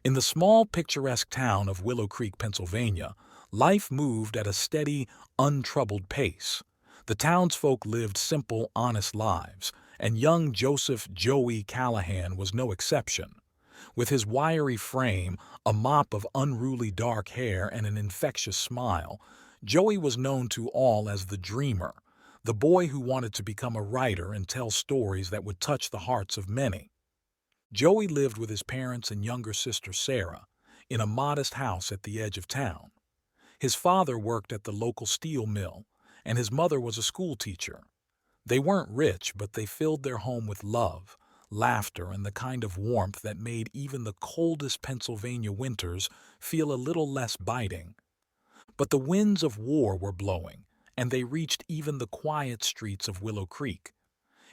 In the small, picturesque town of Willow Creek, Pennsylvania, life moved at a steady, untroubled pace. The townsfolk lived simple, honest lives, and young Joseph "Joey" Callahan was no exception. With his wiry frame, a mop of unruly dark hair, and an infectious smile, Joey was known to all as the dreamer, the boy who wanted to become a writer and tell stories that would touch the hearts of many. Joey lived with his parents and younger sister Sarah in a modest house at the edge of town. His father worked at the local steel mill, and his mother was a schoolteacher. They weren't rich, but they filled their home with love, laughter, and the kind of warmth that made even the coldest Pennsylvania winters feel a little less biting. But the winds of war were blowing, and they reached even the quiet streets of Willow Creek.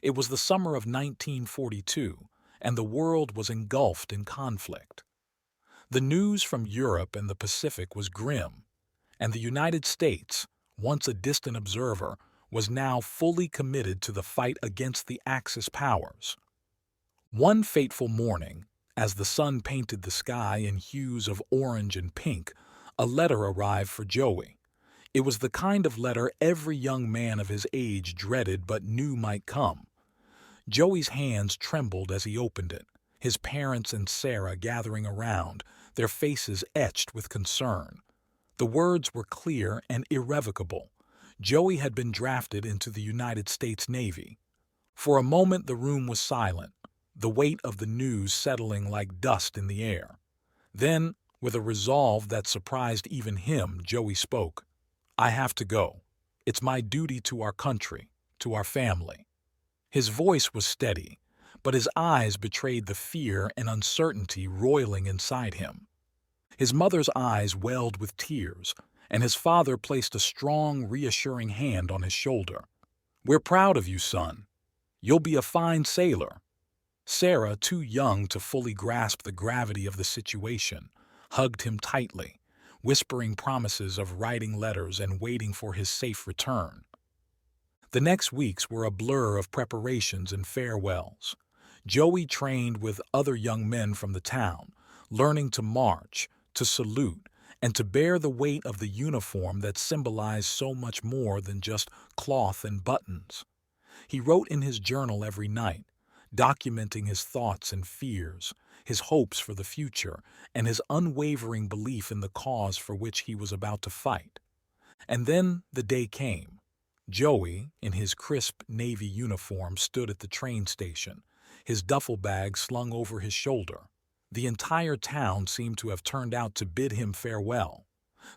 It was the summer of 1942, and the world was engulfed in conflict. The news from Europe and the Pacific was grim, and the United States, once a distant observer, was now fully committed to the fight against the Axis powers. One fateful morning, as the sun painted the sky in hues of orange and pink, a letter arrived for Joey. It was the kind of letter every young man of his age dreaded but knew might come. Joey's hands trembled as he opened it, his parents and Sarah gathering around, their faces etched with concern. The words were clear and irrevocable. Joey had been drafted into the United States Navy. For a moment the room was silent, the weight of the news settling like dust in the air. Then, with a resolve that surprised even him, Joey spoke. "I have to go. It's my duty to our country, to our family." His voice was steady, but his eyes betrayed the fear and uncertainty roiling inside him. His mother's eyes welled with tears, and his father placed a strong, reassuring hand on his shoulder. "We're proud of you, son. You'll be a fine sailor." Sarah, too young to fully grasp the gravity of the situation, hugged him tightly, whispering promises of writing letters and waiting for his safe return. The next weeks were a blur of preparations and farewells. Joey trained with other young men from the town, learning to march, to salute, and to bear the weight of the uniform that symbolized so much more than just cloth and buttons. He wrote in his journal every night, documenting his thoughts and fears, his hopes for the future, and his unwavering belief in the cause for which he was about to fight. And then the day came. Joey, in his crisp Navy uniform, stood at the train station, his duffel bag slung over his shoulder. The entire town seemed to have turned out to bid him farewell.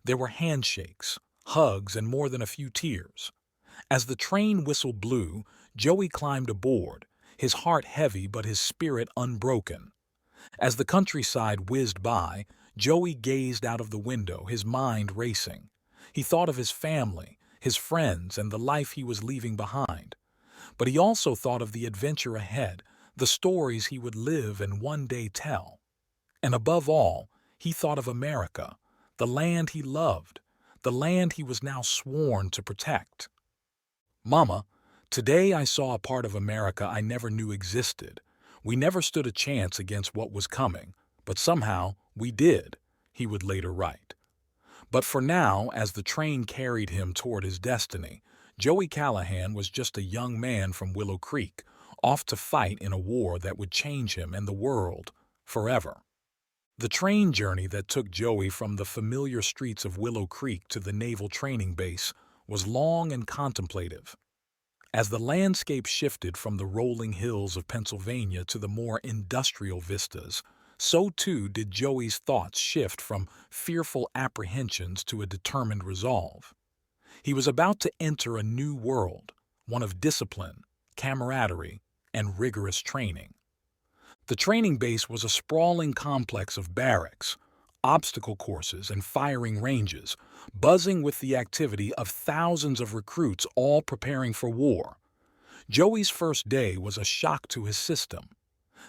There were handshakes, hugs, and more than a few tears. As the train whistle blew, Joey climbed aboard, his heart heavy but his spirit unbroken. As the countryside whizzed by, Joey gazed out of the window, his mind racing. He thought of his family, his friends, and the life he was leaving behind. But he also thought of the adventure ahead, the stories he would live and one day tell. And above all, he thought of America, the land he loved, the land he was now sworn to protect. "Mama, today I saw a part of America I never knew existed. We never stood a chance against what was coming, but somehow we did," he would later write. But for now, as the train carried him toward his destiny, Joey Callahan was just a young man from Willow Creek, off to fight in a war that would change him and the world forever. The train journey that took Joey from the familiar streets of Willow Creek to the naval training base was long and contemplative. As the landscape shifted from the rolling hills of Pennsylvania to the more industrial vistas, so too did Joey's thoughts shift from fearful apprehensions to a determined resolve. He was about to enter a new world, one of discipline, camaraderie, and rigorous training. The training base was a sprawling complex of barracks, obstacle courses, and firing ranges, buzzing with the activity of thousands of recruits all preparing for war. Joey's first day was a shock to his system.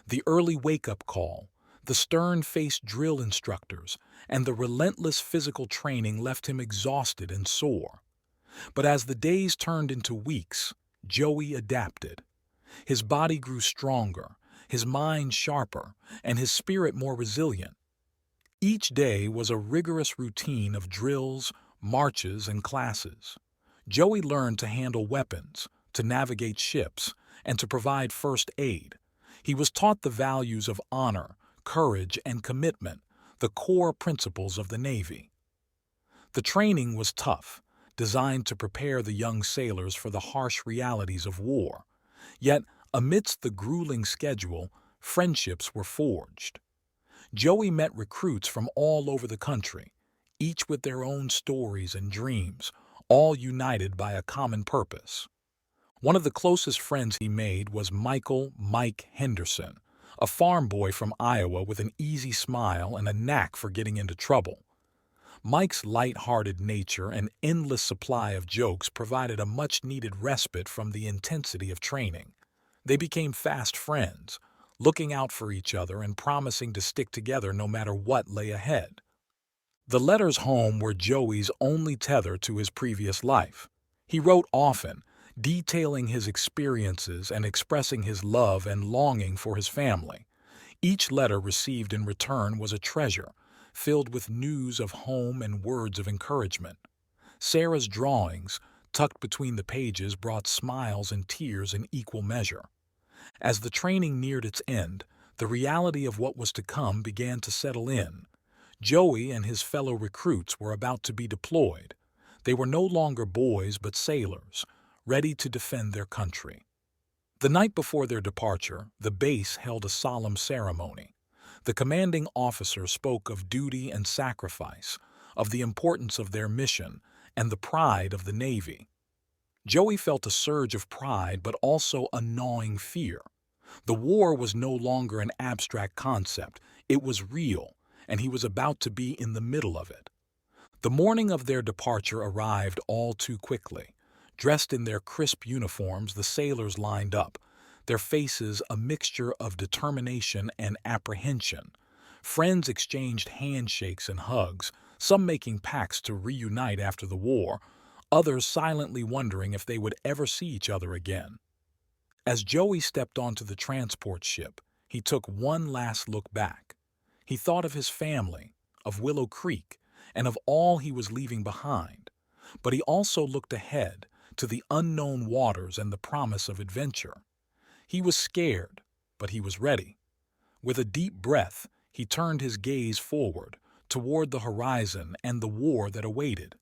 The early wake-up call, the stern-faced drill instructors, and the relentless physical training left him exhausted and sore. But as the days turned into weeks, Joey adapted. His body grew stronger, his mind sharper, and his spirit more resilient. Each day was a rigorous routine of drills, marches, and classes. Joey learned to handle weapons, to navigate ships, and to provide first aid. He was taught the values of honor, courage, and commitment, the core principles of the Navy. The training was tough, designed to prepare the young sailors for the harsh realities of war. Yet, amidst the grueling schedule, friendships were forged. Joey met recruits from all over the country, each with their own stories and dreams, all united by a common purpose. One of the closest friends he made was Mike Henderson, a farm boy from Iowa with an easy smile and a knack for getting into trouble. Mike's light-hearted nature and endless supply of jokes provided a much-needed respite from the intensity of training. They became fast friends, looking out for each other and promising to stick together no matter what lay ahead. The letters home were Joey's only tether to his previous life. He wrote often, detailing his experiences and expressing his love and longing for his family. Each letter received in return was a treasure, filled with news of home and words of encouragement. Sarah's drawings, tucked between the pages, brought smiles and tears in equal measure. As the training neared its end, the reality of what was to come began to settle in. Joey and his fellow recruits were about to be deployed. They were no longer boys but sailors, ready to defend their country. The night before their departure, the base held a solemn ceremony. The commanding officer spoke of duty and sacrifice, of the importance of their mission, and the pride of the Navy. Joey felt a surge of pride but also a gnawing fear. The war was no longer an abstract concept, it was real, and he was about to be in the middle of it. The morning of their departure arrived all too quickly. Dressed in their crisp uniforms, the sailors lined up, their faces a mixture of determination and apprehension. Friends exchanged handshakes and hugs, some making pacts to reunite after the war, others silently wondering if they would ever see each other again. As Joey stepped onto the transport ship, he took one last look back. He thought of his family, of Willow Creek, and of all he was leaving behind. But he also looked ahead, to the unknown waters and the promise of adventure. He was scared, but he was ready. With a deep breath, he turned his gaze forward, toward the horizon and the war that awaited.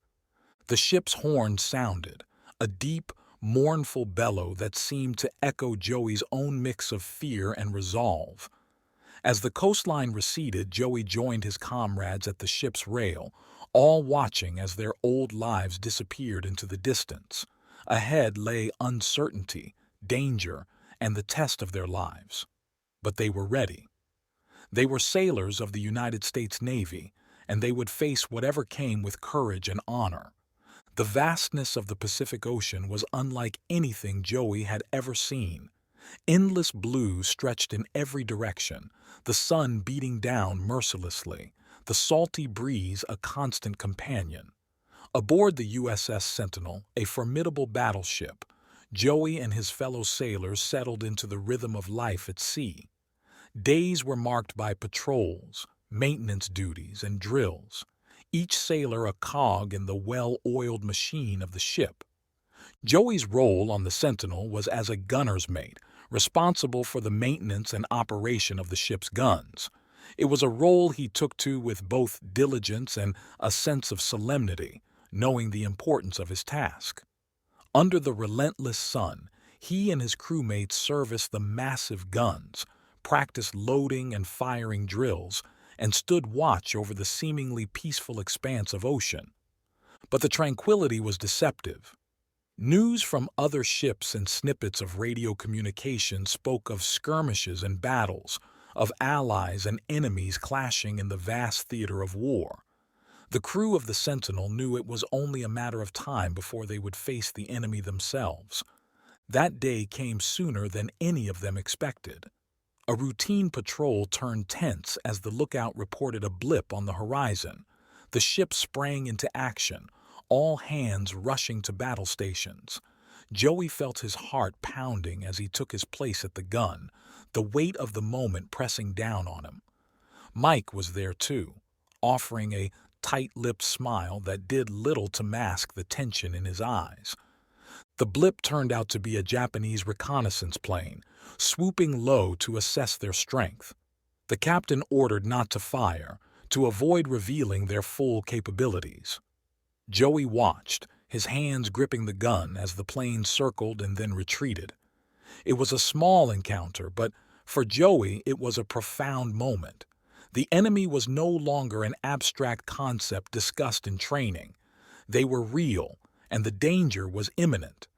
The ship's horn sounded, a deep, mournful bellow that seemed to echo Joey's own mix of fear and resolve. As the coastline receded, Joey joined his comrades at the ship's rail, all watching as their old lives disappeared into the distance. Ahead lay uncertainty, danger, and the test of their lives. But they were ready. They were sailors of the United States Navy, and they would face whatever came with courage and honor. The vastness of the Pacific Ocean was unlike anything Joey had ever seen. Endless blue stretched in every direction, the sun beating down mercilessly, the salty breeze a constant companion. Aboard the USS Sentinel, a formidable battleship, Joey and his fellow sailors settled into the rhythm of life at sea. Days were marked by patrols, maintenance duties, and drills, each sailor a cog in the well-oiled machine of the ship. Joey's role on the Sentinel was as a gunner's mate, responsible for the maintenance and operation of the ship's guns. It was a role he took to with both diligence and a sense of solemnity, knowing the importance of his task. Under the relentless sun, he and his crewmates serviced the massive guns, practiced loading and firing drills, and stood watch over the seemingly peaceful expanse of ocean. But the tranquility was deceptive. News from other ships and snippets of radio communication spoke of skirmishes and battles, of allies and enemies clashing in the vast theater of war. The crew of the Sentinel knew it was only a matter of time before they would face the enemy themselves. That day came sooner than any of them expected. A routine patrol turned tense as the lookout reported a blip on the horizon. The ship sprang into action, all hands rushing to battle stations. Joey felt his heart pounding as he took his place at the gun, the weight of the moment pressing down on him. Mike was there too, offering a tight-lipped smile that did little to mask the tension in his eyes. The blip turned out to be a Japanese reconnaissance plane, swooping low to assess their strength. The captain ordered not to fire, to avoid revealing their full capabilities. Joey watched, his hands gripping the gun as the plane circled and then retreated. It was a small encounter, but for Joey it was a profound moment. The enemy was no longer an abstract concept discussed in training. They were real, and the danger was imminent.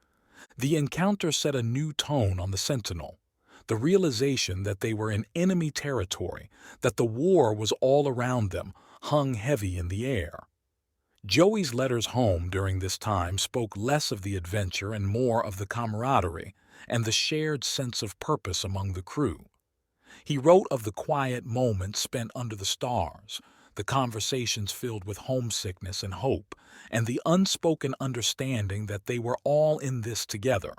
The encounter set a new tone on the Sentinel. The realization that they were in enemy territory, that the war was all around them, hung heavy in the air. Joey's letters home during this time spoke less of the adventure and more of the camaraderie and the shared sense of purpose among the crew. He wrote of the quiet moments spent under the stars, the conversations filled with homesickness and hope, and the unspoken understanding that they were all in this together.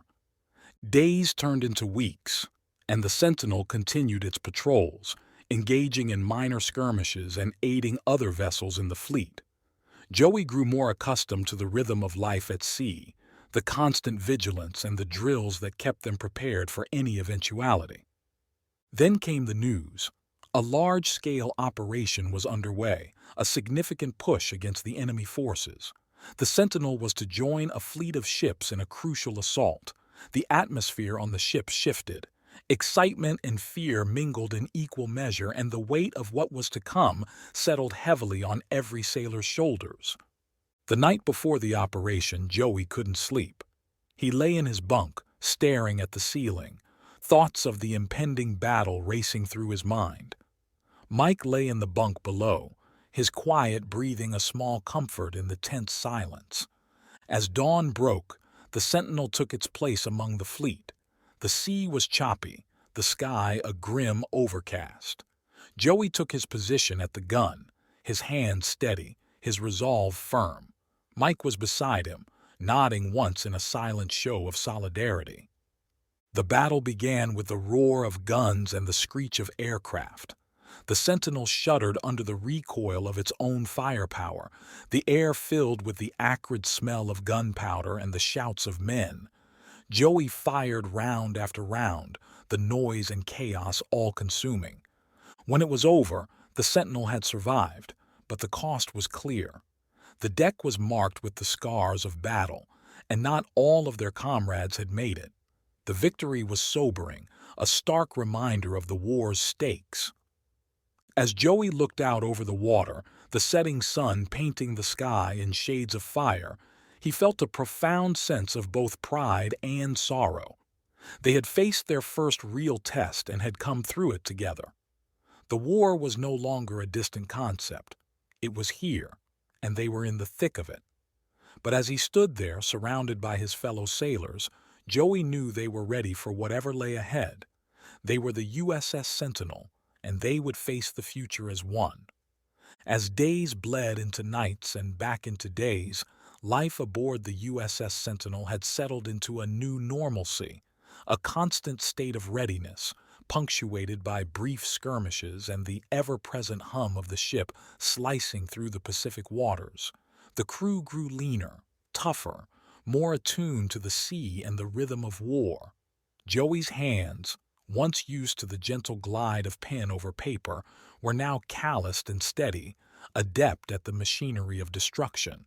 Days turned into weeks, and the Sentinel continued its patrols, engaging in minor skirmishes and aiding other vessels in the fleet. Joey grew more accustomed to the rhythm of life at sea, the constant vigilance and the drills that kept them prepared for any eventuality. Then came the news. A large-scale operation was underway, a significant push against the enemy forces. The Sentinel was to join a fleet of ships in a crucial assault. The atmosphere on the ship shifted. Excitement and fear mingled in equal measure, and the weight of what was to come settled heavily on every sailor's shoulders. The night before the operation, Joey couldn't sleep. He lay in his bunk, staring at the ceiling, thoughts of the impending battle racing through his mind. Mike lay in the bunk below, his quiet breathing a small comfort in the tense silence. As dawn broke, the Sentinel took its place among the fleet. The sea was choppy, the sky a grim overcast. Joey took his position at the gun, his hand steady, his resolve firm. Mike was beside him, nodding once in a silent show of solidarity. The battle began with the roar of guns and the screech of aircraft. The Sentinel shuddered under the recoil of its own firepower, the air filled with the acrid smell of gunpowder and the shouts of men. Joey fired round after round, the noise and chaos all-consuming. When it was over, the Sentinel had survived, but the cost was clear. The deck was marked with the scars of battle, and not all of their comrades had made it. The victory was sobering, a stark reminder of the war's stakes. As Joey looked out over the water, the setting sun painting the sky in shades of fire, he felt a profound sense of both pride and sorrow. They had faced their first real test and had come through it together. The war was no longer a distant concept. It was here, and they were in the thick of it. But as he stood there, surrounded by his fellow sailors, Joey knew they were ready for whatever lay ahead. They were the USS Sentinel, and they would face the future as one. As days bled into nights and back into days, life aboard the USS Sentinel had settled into a new normalcy, a constant state of readiness, punctuated by brief skirmishes and the ever-present hum of the ship slicing through the Pacific waters. The crew grew leaner, tougher, more attuned to the sea and the rhythm of war. Joey's hands, once used to the gentle glide of pen over paper, were now calloused and steady, adept at the machinery of destruction.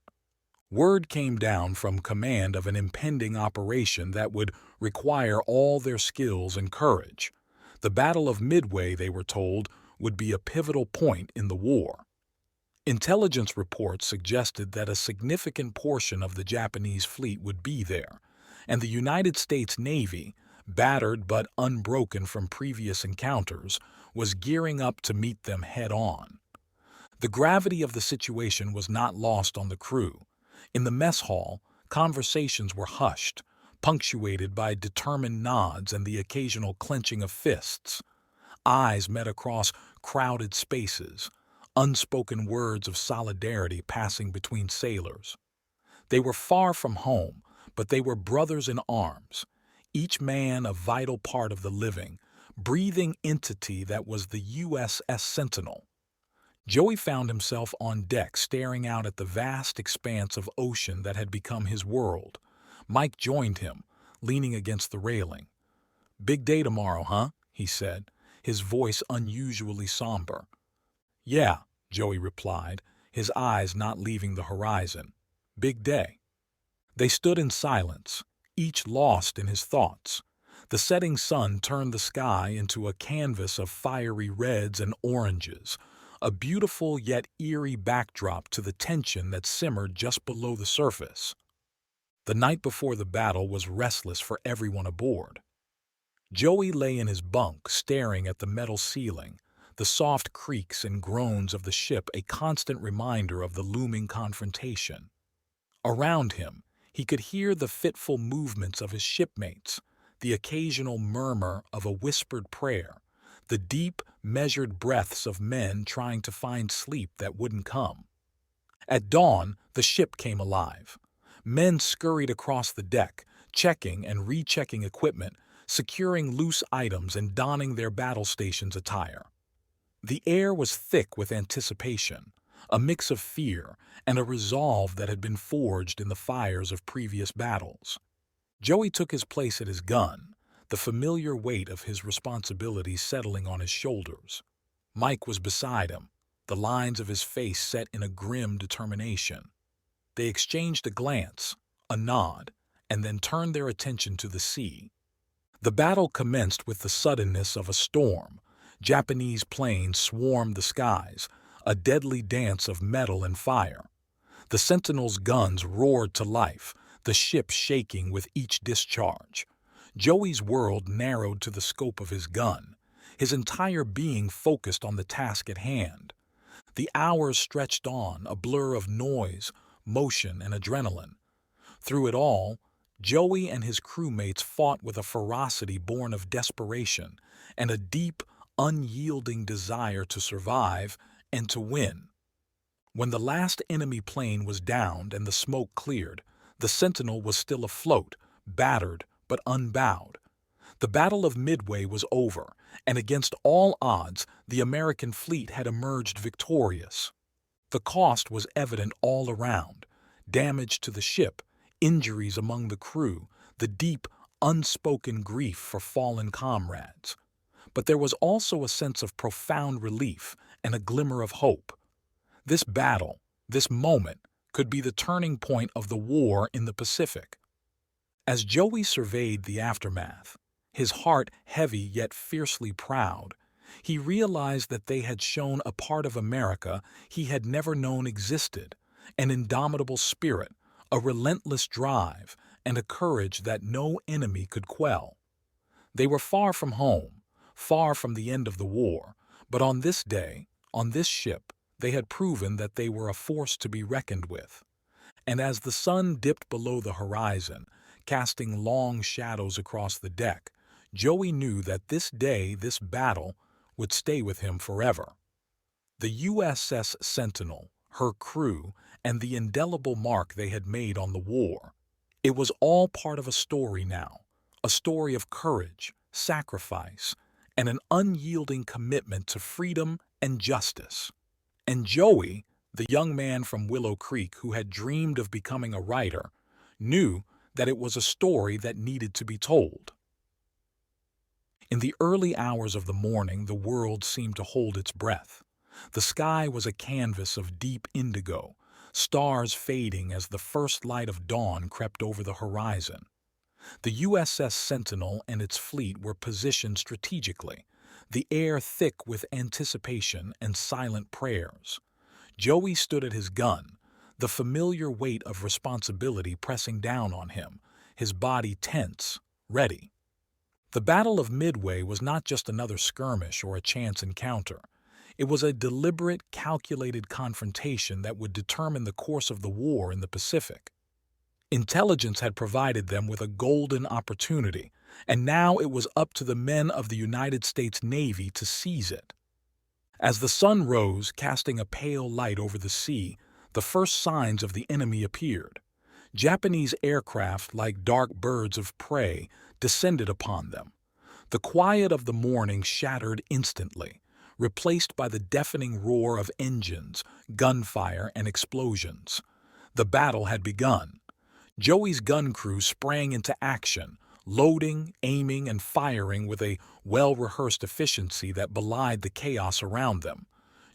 Word came down from command of an impending operation that would require all their skills and courage. The Battle of Midway, they were told, would be a pivotal point in the war. Intelligence reports suggested that a significant portion of the Japanese fleet would be there, and the United States Navy, battered but unbroken from previous encounters, was gearing up to meet them head-on. The gravity of the situation was not lost on the crew. In the mess hall, conversations were hushed, punctuated by determined nods and the occasional clenching of fists. Eyes met across crowded spaces, unspoken words of solidarity passing between sailors. They were far from home, but they were brothers in arms, each man a vital part of the living, breathing entity that was the USS Sentinel. Joey found himself on deck staring out at the vast expanse of ocean that had become his world. Mike joined him, leaning against the railing. "Big day tomorrow, huh?" he said, his voice unusually somber. "Yeah," Joey replied, his eyes not leaving the horizon. "Big day." They stood in silence, each lost in his thoughts. The setting sun turned the sky into a canvas of fiery reds and oranges, a beautiful yet eerie backdrop to the tension that simmered just below the surface. The night before the battle was restless for everyone aboard. Joey lay in his bunk, staring at the metal ceiling, the soft creaks and groans of the ship a constant reminder of the looming confrontation. Around him, he could hear the fitful movements of his shipmates, the occasional murmur of a whispered prayer, the deep, measured breaths of men trying to find sleep that wouldn't come. At dawn, the ship came alive. Men scurried across the deck, checking and rechecking equipment, securing loose items and donning their battle station's attire. The air was thick with anticipation, a mix of fear and a resolve that had been forged in the fires of previous battles. Joey took his place at his gun, the familiar weight of his responsibility settling on his shoulders. Mike was beside him, the lines of his face set in a grim determination. They exchanged a glance, a nod, and then turned their attention to the sea. The battle commenced with the suddenness of a storm. Japanese planes swarmed the skies, a deadly dance of metal and fire. The Sentinel's guns roared to life, the ship shaking with each discharge. Joey's world narrowed to the scope of his gun, his entire being focused on the task at hand. The hours stretched on, a blur of noise, motion, and adrenaline. Through it all, Joey and his crewmates fought with a ferocity born of desperation and a deep, unyielding desire to survive and to win. When the last enemy plane was downed and the smoke cleared, the Sentinel was still afloat, battered but unbowed. The Battle of Midway was over, and against all odds, the American fleet had emerged victorious. The cost was evident all around: damage to the ship, injuries among the crew, the deep, unspoken grief for fallen comrades. But there was also a sense of profound relief and a glimmer of hope. This battle, this moment, could be the turning point of the war in the Pacific. As Joey surveyed the aftermath, his heart heavy yet fiercely proud, he realized that they had shown a part of America he had never known existed, an indomitable spirit, a relentless drive, and a courage that no enemy could quell. They were far from home, far from the end of the war, but on this day, on this ship, they had proven that they were a force to be reckoned with. And as the sun dipped below the horizon, casting long shadows across the deck, Joey knew that this day, this battle, would stay with him forever. The USS Sentinel, her crew, and the indelible mark they had made on the war. It was all part of a story now, a story of courage, sacrifice, and an unyielding commitment to freedom and justice. And Joey, the young man from Willow Creek who had dreamed of becoming a writer, knew that it was a story that needed to be told. In the early hours of the morning, the world seemed to hold its breath. The sky was a canvas of deep indigo, stars fading as the first light of dawn crept over the horizon. The USS Sentinel and its fleet were positioned strategically, the air thick with anticipation and silent prayers. Joey stood at his gun, the familiar weight of responsibility pressing down on him, his body tense, ready. The Battle of Midway was not just another skirmish or a chance encounter. It was a deliberate, calculated confrontation that would determine the course of the war in the Pacific. Intelligence had provided them with a golden opportunity, and now it was up to the men of the United States Navy to seize it. As the sun rose, casting a pale light over the sea, the first signs of the enemy appeared. Japanese aircraft, like dark birds of prey, descended upon them. The quiet of the morning shattered instantly. replaced by the deafening roar of engines, gunfire, and explosions. The battle had begun. Joey's gun crew sprang into action, loading, aiming, and firing with a well-rehearsed efficiency that belied the chaos around them.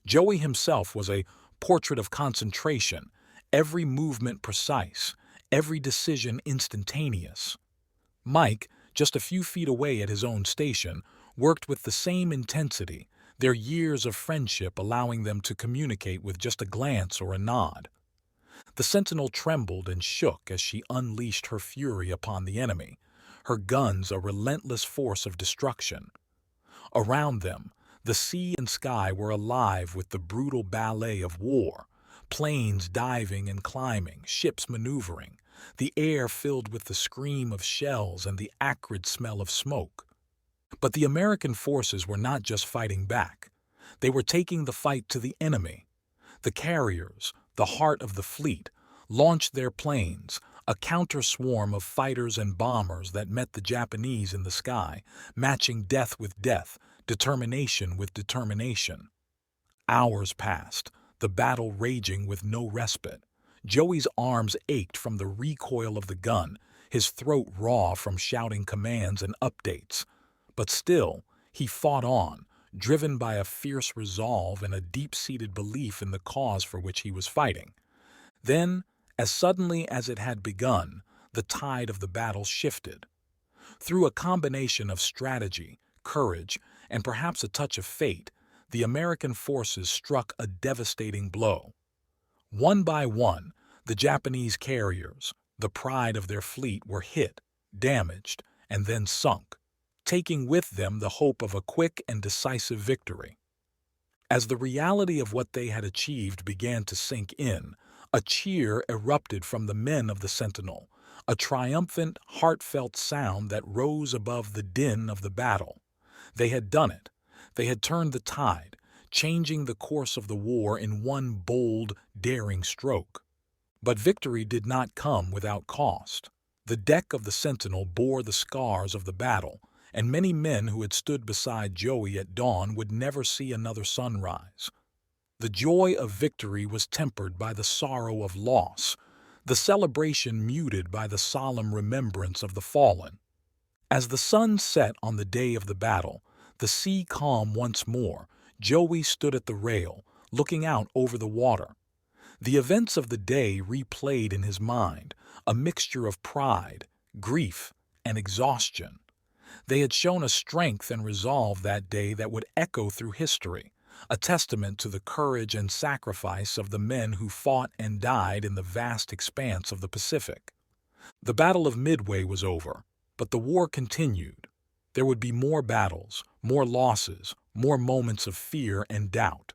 Joey himself was a portrait of concentration, every movement precise, every decision instantaneous. Mike, just a few feet away at his own station, worked with the same intensity, their years of friendship allowing them to communicate with just a glance or a nod. The sentinel trembled and shook as she unleashed her fury upon the enemy, her guns a relentless force of destruction. Around them, the sea and sky were alive with the brutal ballet of war, planes diving and climbing, ships maneuvering, the air filled with the scream of shells and the acrid smell of smoke. But the American forces were not just fighting back. They were taking the fight to the enemy. The carriers, the heart of the fleet, launched their planes, a counter-swarm of fighters and bombers that met the Japanese in the sky, matching death with death, determination with determination. Hours passed, the battle raging with no respite. Joey's arms ached from the recoil of the gun, his throat raw from shouting commands and updates. But still, he fought on, driven by a fierce resolve and a deep-seated belief in the cause for which he was fighting. Then, as suddenly as it had begun, the tide of the battle shifted. Through a combination of strategy, courage, and perhaps a touch of fate, the American forces struck a devastating blow. One by one, the Japanese carriers, the pride of their fleet, were hit, damaged, and then sunk, taking with them the hope of a quick and decisive victory. As the reality of what they had achieved began to sink in, a cheer erupted from the men of the Sentinel, a triumphant, heartfelt sound that rose above the din of the battle. They had done it. They had turned the tide, changing the course of the war in one bold, daring stroke. But victory did not come without cost. The deck of the Sentinel bore the scars of the battle, and many men who had stood beside Joey at dawn would never see another sunrise. The joy of victory was tempered by the sorrow of loss, the celebration muted by the solemn remembrance of the fallen. As the sun set on the day of the battle, the sea calm once more, Joey stood at the rail, looking out over the water. The events of the day replayed in his mind, a mixture of pride, grief, and exhaustion. They had shown a strength and resolve that day that would echo through history, a testament to the courage and sacrifice of the men who fought and died in the vast expanse of the Pacific. The Battle of Midway was over, but the war continued. There would be more battles, more losses, more moments of fear and doubt.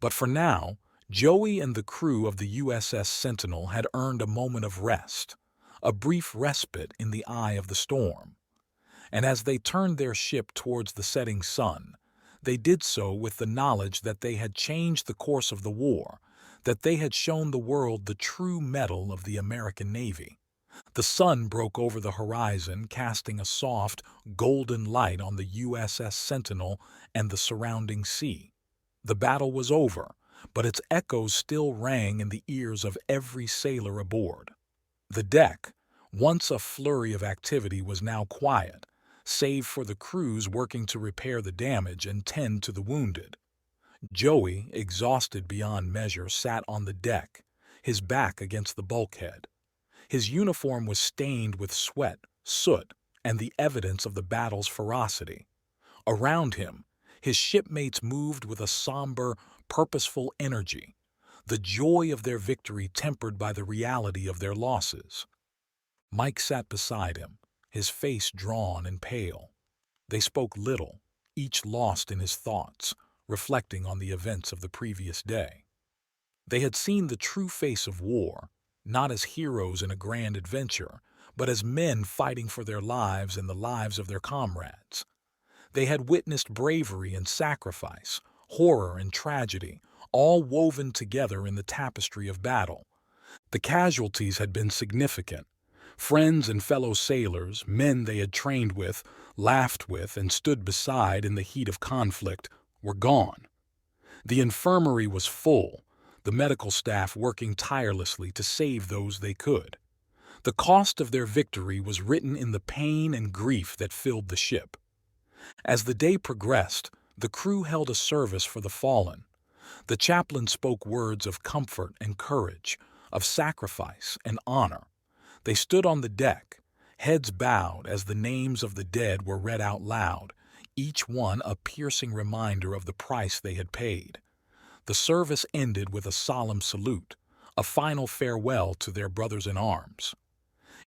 But for now, Joey and the crew of the USS Sentinel had earned a moment of rest, a brief respite in the eye of the storm. And as they turned their ship towards the setting sun, they did so with the knowledge that they had changed the course of the war, that they had shown the world the true mettle of the American Navy. The sun broke over the horizon, casting a soft, golden light on the USS Sentinel and the surrounding sea. The battle was over, but its echoes still rang in the ears of every sailor aboard. The deck, once a flurry of activity, was now quiet, save for the crews working to repair the damage and tend to the wounded. Joey, exhausted beyond measure, sat on the deck, his back against the bulkhead. His uniform was stained with sweat, soot, and the evidence of the battle's ferocity. Around him, his shipmates moved with a somber, purposeful energy, the joy of their victory tempered by the reality of their losses. Mike sat beside him, his face drawn and pale. They spoke little, each lost in his thoughts, reflecting on the events of the previous day. They had seen the true face of war, not as heroes in a grand adventure, but as men fighting for their lives and the lives of their comrades. They had witnessed bravery and sacrifice, horror and tragedy, all woven together in the tapestry of battle. The casualties had been significant. Friends and fellow sailors, men they had trained with, laughed with, and stood beside in the heat of conflict, were gone. The infirmary was full, the medical staff working tirelessly to save those they could. The cost of their victory was written in the pain and grief that filled the ship. As the day progressed, the crew held a service for the fallen. The chaplain spoke words of comfort and courage, of sacrifice and honor. They stood on the deck, heads bowed as the names of the dead were read out loud, each one a piercing reminder of the price they had paid. The service ended with a solemn salute, a final farewell to their brothers in arms.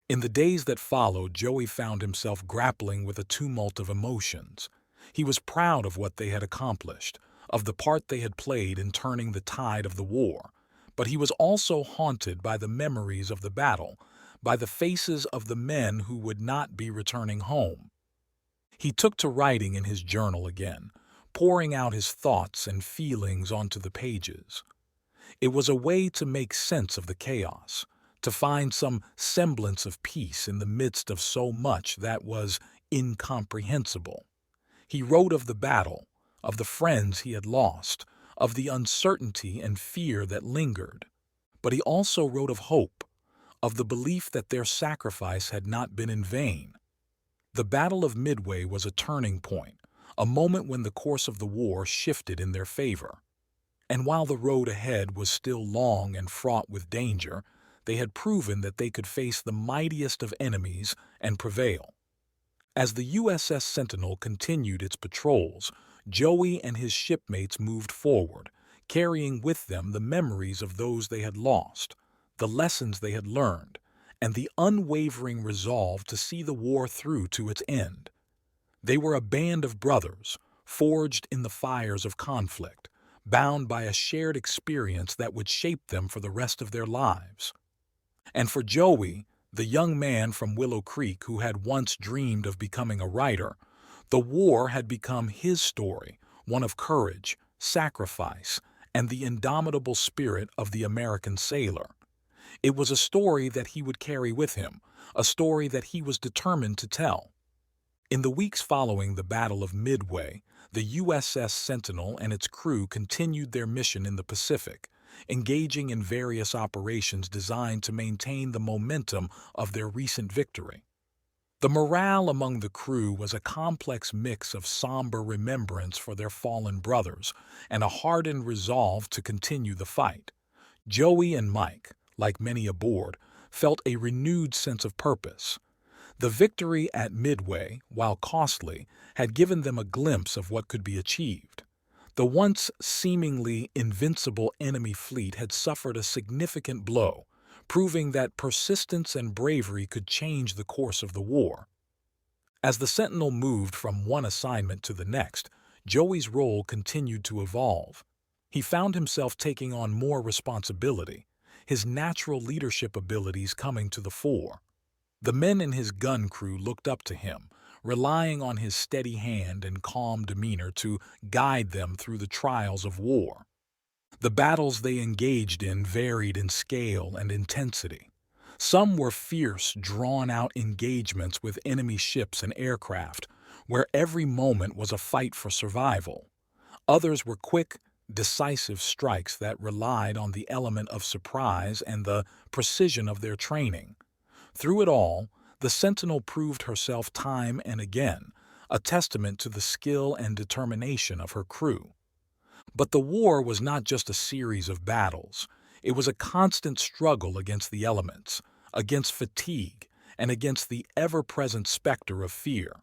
In the days that followed, Joey found himself grappling with a tumult of emotions. He was proud of what they had accomplished, of the part they had played in turning the tide of the war, but he was also haunted by the memories of the battle, by the faces of the men who would not be returning home. He took to writing in his journal again, pouring out his thoughts and feelings onto the pages. It was a way to make sense of the chaos, to find some semblance of peace in the midst of so much that was incomprehensible. He wrote of the battle, of the friends he had lost, of the uncertainty and fear that lingered. But he also wrote of hope, of the belief that their sacrifice had not been in vain. The Battle of Midway was a turning point, a moment when the course of the war shifted in their favor. And while the road ahead was still long and fraught with danger, they had proven that they could face the mightiest of enemies and prevail. As the USS Sentinel continued its patrols, Joey and his shipmates moved forward, carrying with them the memories of those they had lost, the lessons they had learned, and the unwavering resolve to see the war through to its end. They were a band of brothers, forged in the fires of conflict, bound by a shared experience that would shape them for the rest of their lives. And for Joey, the young man from Willow Creek who had once dreamed of becoming a writer, the war had become his story, one of courage, sacrifice, and the indomitable spirit of the American sailor. It was a story that he would carry with him, a story that he was determined to tell. In the weeks following the Battle of Midway, the USS Sentinel and its crew continued their mission in the Pacific, engaging in various operations designed to maintain the momentum of their recent victory. The morale among the crew was a complex mix of somber remembrance for their fallen brothers and a hardened resolve to continue the fight. Joey and Mike, like many aboard, felt a renewed sense of purpose. The victory at Midway, while costly, had given them a glimpse of what could be achieved. The once seemingly invincible enemy fleet had suffered a significant blow, proving that persistence and bravery could change the course of the war. As the Sentinel moved from one assignment to the next, Joey's role continued to evolve. He found himself taking on more responsibility, his natural leadership abilities coming to the fore. The men in his gun crew looked up to him, relying on his steady hand and calm demeanor to guide them through the trials of war. The battles they engaged in varied in scale and intensity. Some were fierce, drawn-out engagements with enemy ships and aircraft, where every moment was a fight for survival. Others were quick, decisive strikes that relied on the element of surprise and the precision of their training. Through it all, the Sentinel proved herself time and again, a testament to the skill and determination of her crew. But the war was not just a series of battles. It was a constant struggle against the elements, against fatigue, and against the ever-present specter of fear.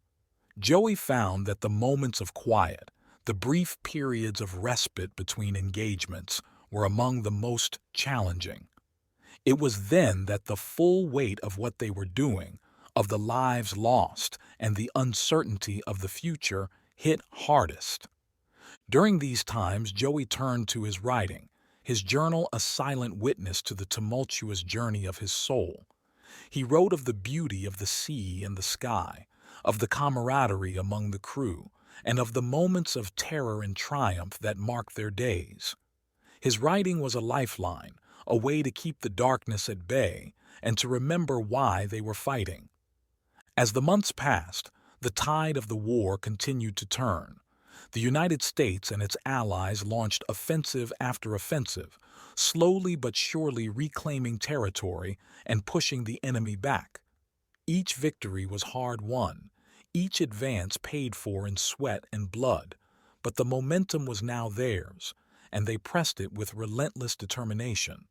Joey found that the moments of quiet, the brief periods of respite between engagements, were among the most challenging. It was then that the full weight of what they were doing, of the lives lost, and the uncertainty of the future hit hardest. During these times, Joey turned to his writing, his journal a silent witness to the tumultuous journey of his soul. He wrote of the beauty of the sea and the sky, of the camaraderie among the crew, and of the moments of terror and triumph that marked their days. His writing was a lifeline, a way to keep the darkness at bay and to remember why they were fighting. As the months passed, the tide of the war continued to turn. The United States and its allies launched offensive after offensive, slowly but surely reclaiming territory and pushing the enemy back. Each victory was hard-won, each advance paid for in sweat and blood, but the momentum was now theirs, and they pressed it with relentless determination.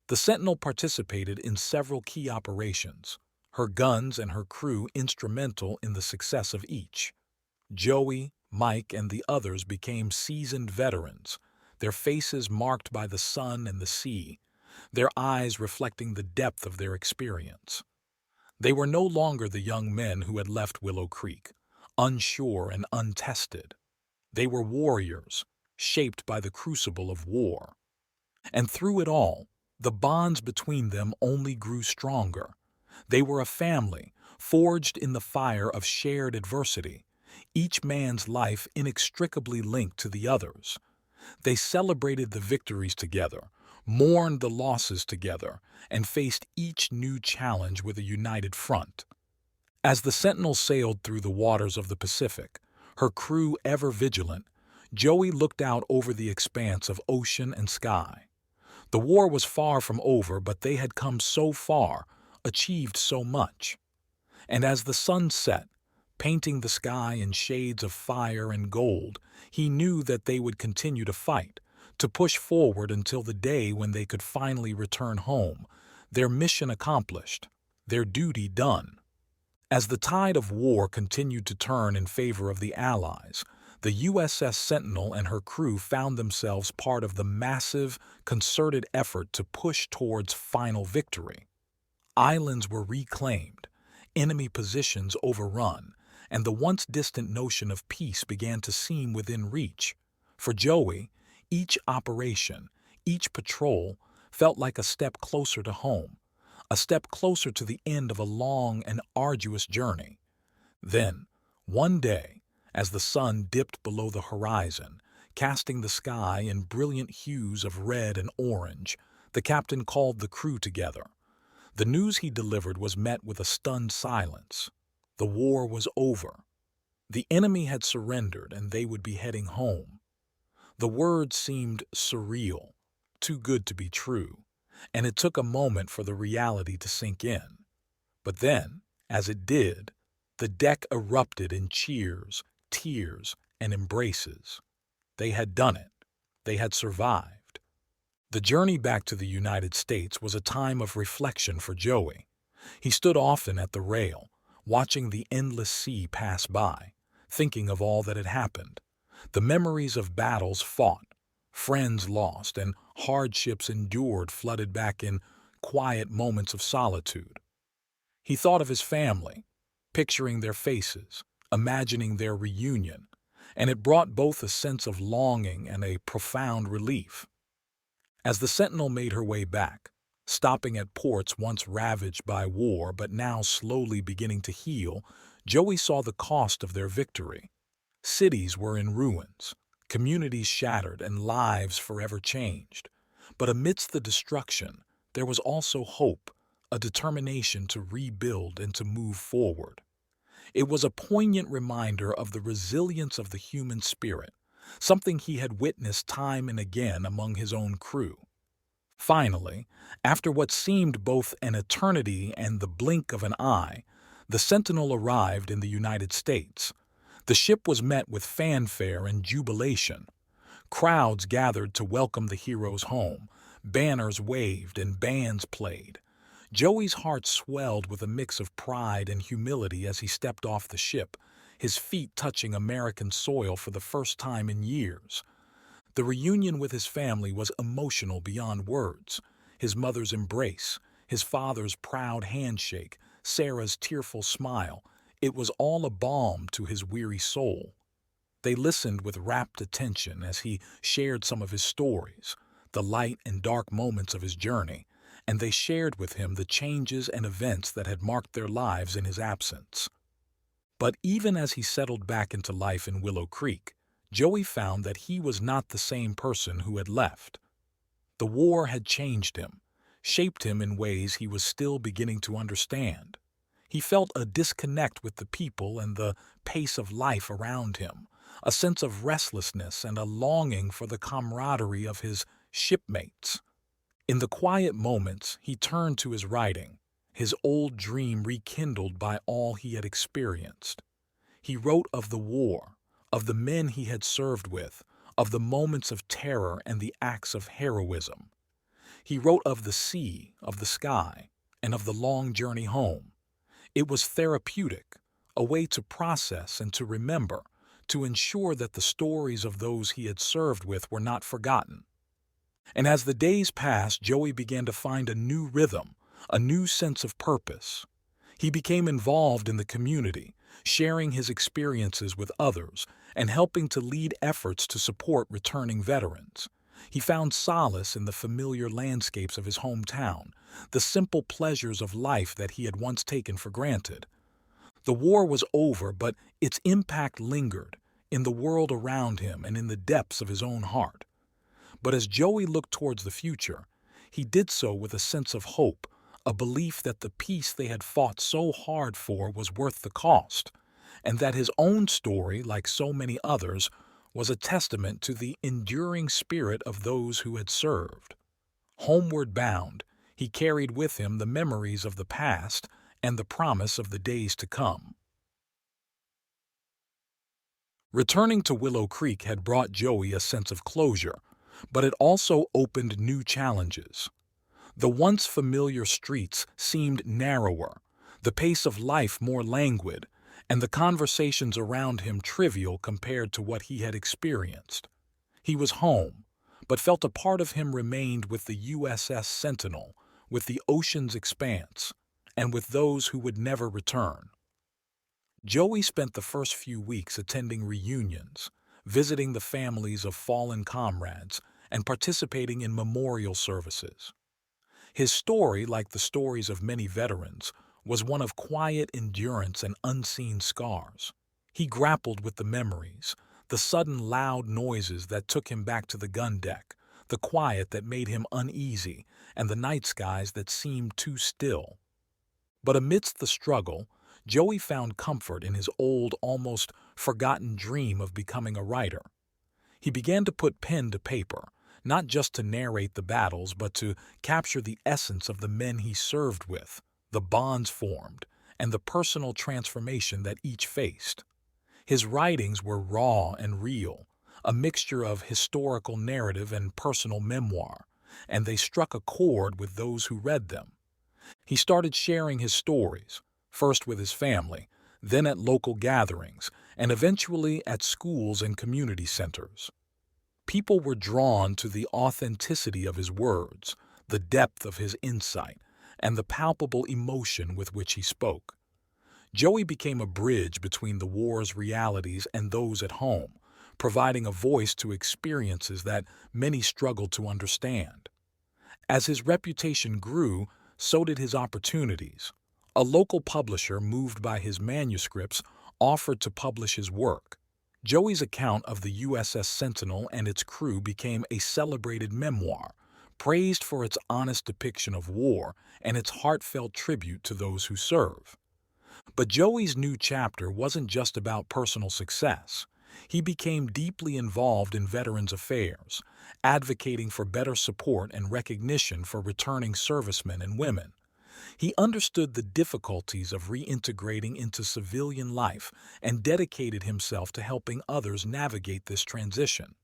The Sentinel participated in several key operations, her guns and her crew instrumental in the success of each. Joey, Mike, and the others became seasoned veterans, their faces marked by the sun and the sea, their eyes reflecting the depth of their experience. They were no longer the young men who had left Willow Creek, unsure and untested. They were warriors, shaped by the crucible of war. And through it all, the bonds between them only grew stronger. They were a family, forged in the fire of shared adversity, each man's life inextricably linked to the other's. They celebrated the victories together, mourned the losses together, and faced each new challenge with a united front. As the Sentinel sailed through the waters of the Pacific, her crew ever vigilant, Joey looked out over the expanse of ocean and sky. The war was far from over, but they had come so far, achieved so much. And as the sun set, painting the sky in shades of fire and gold, he knew that they would continue to fight, to push forward until the day when they could finally return home, their mission accomplished, their duty done. As the tide of war continued to turn in favor of the Allies, the USS Sentinel and her crew found themselves part of the massive, concerted effort to push towards final victory. Islands were reclaimed, enemy positions overrun, and the once distant notion of peace began to seem within reach. For Joey, each operation, each patrol felt like a step closer to home, a step closer to the end of a long and arduous journey. Then, one day, as the sun dipped below the horizon, casting the sky in brilliant hues of red and orange, the captain called the crew together. The news he delivered was met with a stunned silence. The war was over. The enemy had surrendered and they would be heading home. The words seemed surreal, too good to be true, and it took a moment for the reality to sink in. But then, as it did, the deck erupted in cheers, tears, and embraces. They had done it. They had survived. The journey back to the United States was a time of reflection for Joey. He stood often at the rail, watching the endless sea pass by, thinking of all that had happened. The memories of battles fought, friends lost, and hardships endured flooded back in quiet moments of solitude. He thought of his family, picturing their faces, imagining their reunion, and it brought both a sense of longing and a profound relief. As the Sentinel made her way back, stopping at ports once ravaged by war but now slowly beginning to heal, Joey saw the cost of their victory. Cities were in ruins, communities shattered, and lives forever changed. But amidst the destruction, there was also hope, a determination to rebuild and to move forward. It was a poignant reminder of the resilience of the human spirit, something he had witnessed time and again among his own crew. Finally, after what seemed both an eternity and the blink of an eye, the Sentinel arrived in the United States. The ship was met with fanfare and jubilation. Crowds gathered to welcome the heroes home, banners waved and bands played. Joey's heart swelled with a mix of pride and humility as he stepped off the ship, his feet touching American soil for the first time in years. The reunion with his family was emotional beyond words. His mother's embrace, his father's proud handshake, Sarah's tearful smile, it was all a balm to his weary soul. They listened with rapt attention as he shared some of his stories, the light and dark moments of his journey, and they shared with him the changes and events that had marked their lives in his absence. But even as he settled back into life in Willow Creek, Joey found that he was not the same person who had left. The war had changed him, shaped him in ways he was still beginning to understand. He felt a disconnect with the people and the pace of life around him, a sense of restlessness and a longing for the camaraderie of his shipmates. In the quiet moments, he turned to his writing, his old dream rekindled by all he had experienced. He wrote of the war, of the men he had served with, of the moments of terror and the acts of heroism. He wrote of the sea, of the sky, and of the long journey home. It was therapeutic, a way to process and to remember, to ensure that the stories of those he had served with were not forgotten. And as the days passed, Joey began to find a new rhythm, a new sense of purpose. He became involved in the community, sharing his experiences with others and helping to lead efforts to support returning veterans. He found solace in the familiar landscapes of his hometown, the simple pleasures of life that he had once taken for granted. The war was over, but its impact lingered in the world around him and in the depths of his own heart. But as Joey looked towards the future, he did so with a sense of hope, a belief that the peace they had fought so hard for was worth the cost, and that his own story, like so many others, was a testament to the enduring spirit of those who had served. Homeward bound, he carried with him the memories of the past and the promise of the days to come. Returning to Willow Creek had brought Joey a sense of closure, but it also opened new challenges. The once familiar streets seemed narrower, the pace of life more languid, and the conversations around him trivial compared to what he had experienced. He was home, but felt a part of him remained with the USS Sentinel, with the ocean's expanse, and with those who would never return. Joey spent the first few weeks attending reunions, visiting the families of fallen comrades, and participating in memorial services. His story, like the stories of many veterans, was one of quiet endurance and unseen scars. He grappled with the memories, the sudden loud noises that took him back to the gun deck, the quiet that made him uneasy, and the night skies that seemed too still. But amidst the struggle, Joey found comfort in his old, almost forgotten dream of becoming a writer. He began to put pen to paper, not just to narrate the battles, but to capture the essence of the men he served with, the bonds formed, and the personal transformation that each faced. His writings were raw and real, a mixture of historical narrative and personal memoir, and they struck a chord with those who read them. He started sharing his stories, first with his family, then at local gatherings, and eventually at schools and community centers. People were drawn to the authenticity of his words, the depth of his insight, and the palpable emotion with which he spoke. Joey became a bridge between the war's realities and those at home, providing a voice to experiences that many struggled to understand. As his reputation grew, so did his opportunities. A local publisher, moved by his manuscripts, offered to publish his work. Joey's account of the USS Sentinel and its crew became a celebrated memoir, praised for its honest depiction of war and its heartfelt tribute to those who serve. But Joey's new chapter wasn't just about personal success. He became deeply involved in veterans' affairs, advocating for better support and recognition for returning servicemen and women. He understood the difficulties of reintegrating into civilian life and dedicated himself to helping others navigate this transition.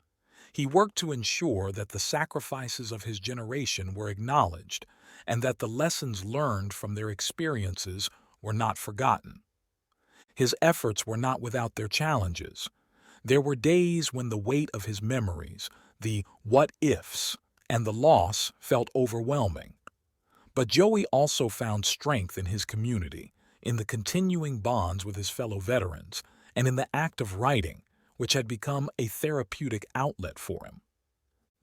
He worked to ensure that the sacrifices of his generation were acknowledged and that the lessons learned from their experiences were not forgotten. His efforts were not without their challenges. There were days when the weight of his memories, the what-ifs, and the loss felt overwhelming. But Joey also found strength in his community, in the continuing bonds with his fellow veterans, and in the act of writing, which had become a therapeutic outlet for him.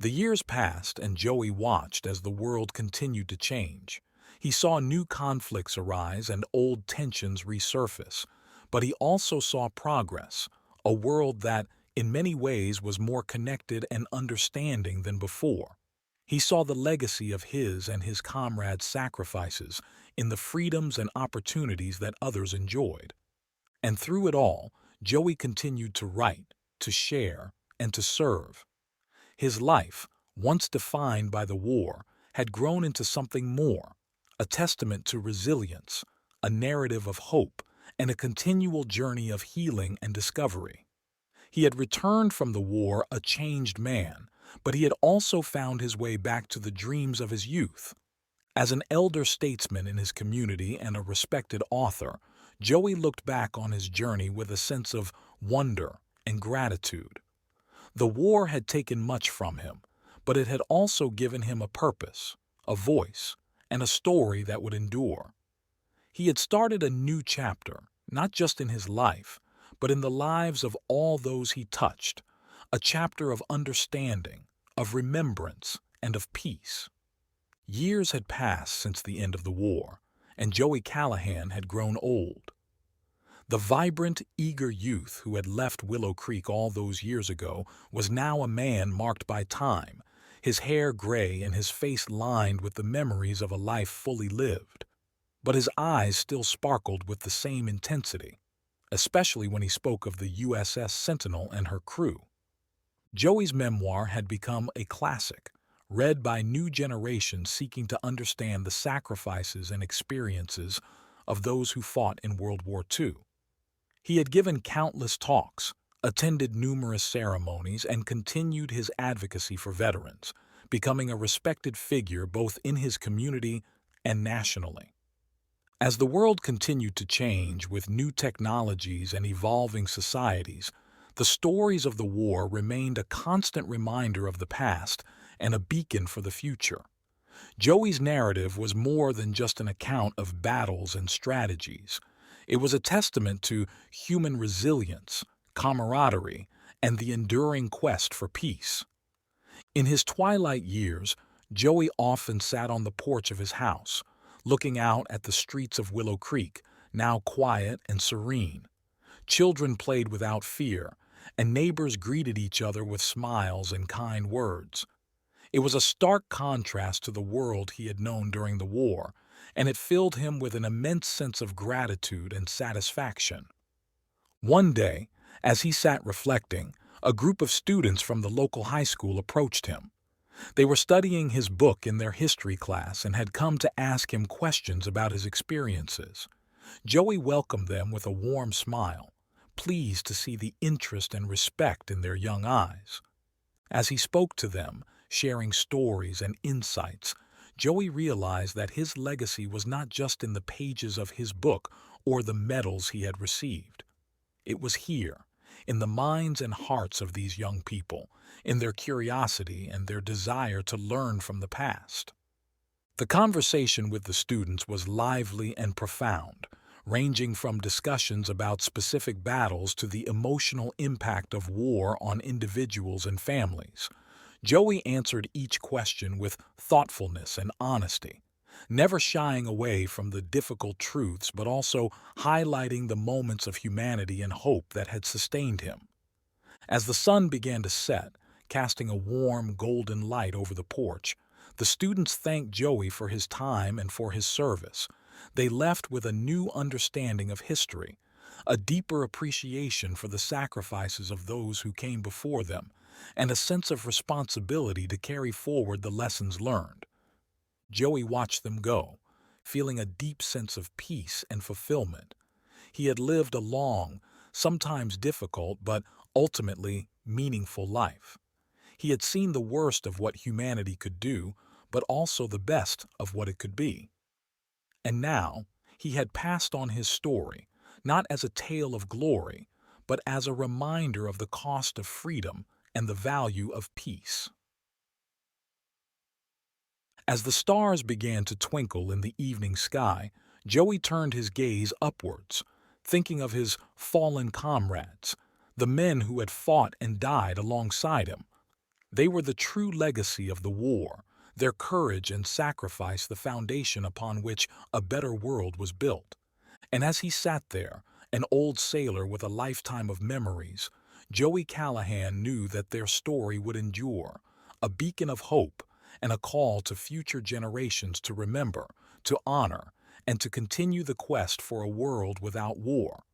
The years passed, and Joey watched as the world continued to change. He saw new conflicts arise and old tensions resurface, but he also saw progress, a world that, in many ways, was more connected and understanding than before. He saw the legacy of his and his comrades' sacrifices in the freedoms and opportunities that others enjoyed. And through it all, Joey continued to write, to share, and to serve. His life, once defined by the war, had grown into something more, a testament to resilience, a narrative of hope, and a continual journey of healing and discovery. He had returned from the war a changed man, but he had also found his way back to the dreams of his youth. As an elder statesman in his community and a respected author, Joey looked back on his journey with a sense of wonder and gratitude. The war had taken much from him, but it had also given him a purpose, a voice, and a story that would endure. He had started a new chapter, not just in his life, but in the lives of all those he touched, a chapter of understanding, of remembrance, and of peace. Years had passed since the end of the war, and Joey Callahan had grown old. The vibrant, eager youth who had left Willow Creek all those years ago was now a man marked by time, his hair gray and his face lined with the memories of a life fully lived. But his eyes still sparkled with the same intensity, especially when he spoke of the USS Sentinel and her crew. Joey's memoir had become a classic, read by new generations seeking to understand the sacrifices and experiences of those who fought in World War II. He had given countless talks, attended numerous ceremonies, and continued his advocacy for veterans, becoming a respected figure both in his community and nationally. As the world continued to change with new technologies and evolving societies, the stories of the war remained a constant reminder of the past and a beacon for the future. Joey's narrative was more than just an account of battles and strategies. It was a testament to human resilience, camaraderie, and the enduring quest for peace. In his twilight years, Joey often sat on the porch of his house, looking out at the streets of Willow Creek, now quiet and serene. Children played without fear, and neighbors greeted each other with smiles and kind words. It was a stark contrast to the world he had known during the war, and it filled him with an immense sense of gratitude and satisfaction. One day, as he sat reflecting, a group of students from the local high school approached him. They were studying his book in their history class and had come to ask him questions about his experiences. Joey welcomed them with a warm smile, pleased to see the interest and respect in their young eyes. As he spoke to them, sharing stories and insights, Joey realized that his legacy was not just in the pages of his book or the medals he had received. It was here, in the minds and hearts of these young people, in their curiosity and their desire to learn from the past. The conversation with the students was lively and profound, ranging from discussions about specific battles to the emotional impact of war on individuals and families. Joey answered each question with thoughtfulness and honesty, never shying away from the difficult truths but also highlighting the moments of humanity and hope that had sustained him. As the sun began to set, casting a warm, golden light over the porch, the students thanked Joey for his time and for his service. They left with a new understanding of history, a deeper appreciation for the sacrifices of those who came before them, and a sense of responsibility to carry forward the lessons learned. Joey watched them go, feeling a deep sense of peace and fulfillment. He had lived a long, sometimes difficult, but ultimately meaningful life. He had seen the worst of what humanity could do, but also the best of what it could be. And now, he had passed on his story, not as a tale of glory, but as a reminder of the cost of freedom and the value of peace. As the stars began to twinkle in the evening sky, Joey turned his gaze upwards, thinking of his fallen comrades, the men who had fought and died alongside him. They were the true legacy of the war, their courage and sacrifice the foundation upon which a better world was built. And as he sat there, an old sailor with a lifetime of memories, Joey Callahan knew that their story would endure, a beacon of hope and a call to future generations to remember, to honor, and to continue the quest for a world without war.